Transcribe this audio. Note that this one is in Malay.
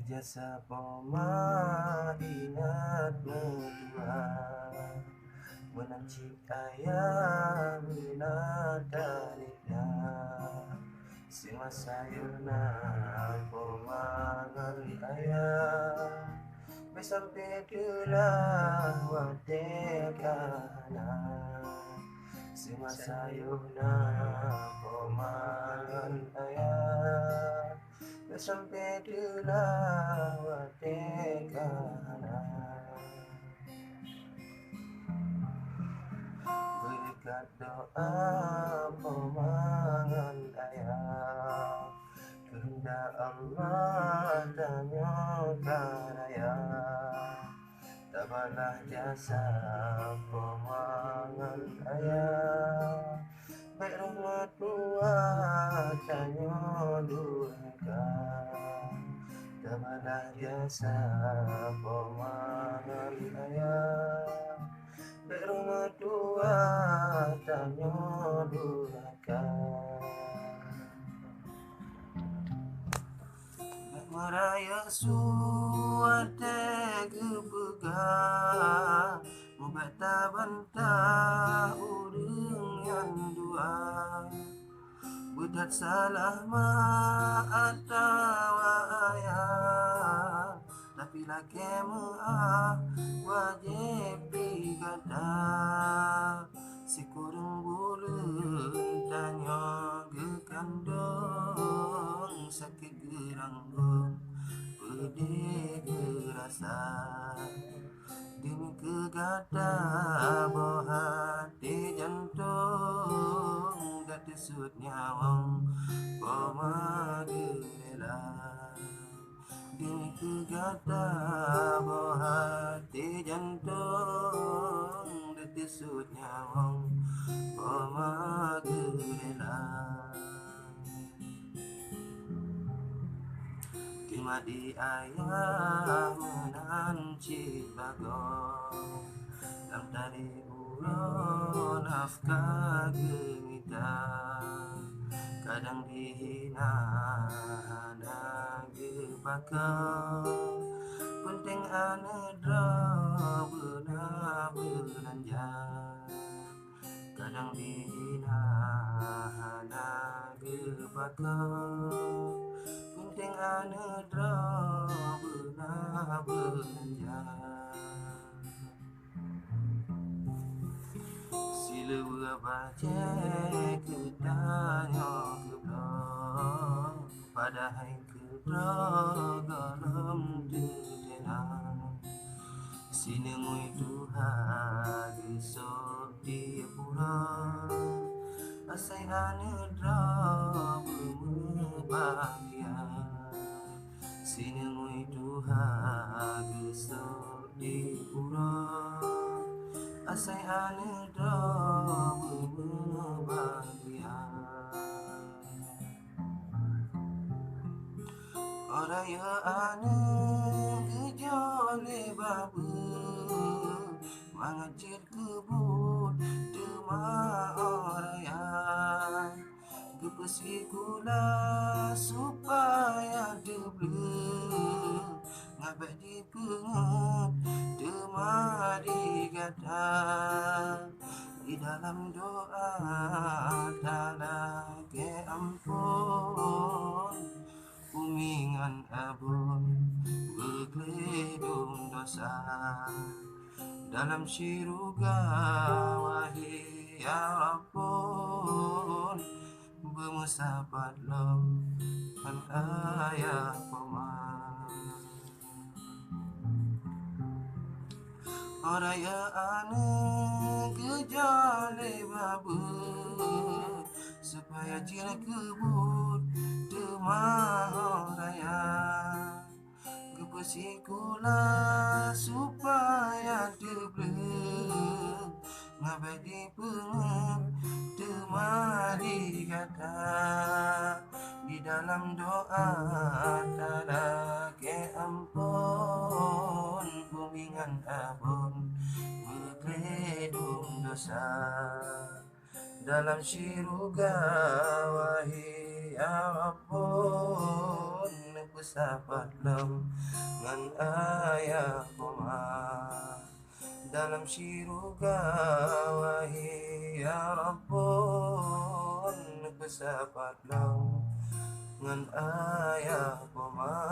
Jasa poma ingatmu dua menanci ayam menadarinya sima sayurna pomangan ayam besampai dulah watekana sima sayurna pomangan ayam sampai dulah watekana berkat doa pemangan ayah kehendak Allah tanya karaya tabalah jasa pemangan ayah baik rumah tua tanya durhaka tabalah jasa pemangan ayah baik rumah tua tanya durhaka meraya suate gebega mubata bantah urang yang dua budak salah atau ayah tapi laki mu'ah wajib digada si kurung bulun tanya gekandong sakit geranggung pedih gerasa demi kegata hati jantung gati sud nyawang pemagelela demi kegata hati jantung gati sud nyawang pemagelela Madi ayah menanci bagong dalam tadi buron nafkah gemita kadang dihina nagepakau penting anedra benar belanja kadang dihina nagepakau penting anedra benar belanja sila baca ketanya keblong padahal keblong dalam tenang sinengui Tuhan esok di pulang asai anedra berbahagia sinengui Tuhan esok di pulang asai anedra berbahagia oraya ane gejole babu mengecil kebun demah oraya kepesi gula supaya dibeli ngabek dipengut demah digata di dalam doa tanah ke ampun kumingan abun bergeledung dosa dalam syurga wahai ya Rabbun bermusabat lam an ayah peman oraya ane gejale babu supaya cina kebut demah oraya kepesi gula supaya dibeli ngabek dipengut demah digata di dalam doa tada ke ampun kumingan abun berkedung dosa dalam syurga wahai ya Rabbun besapat lam ngan ayah koma dalam siruga wahi ya Rabbun besapat lam ngan ayah koma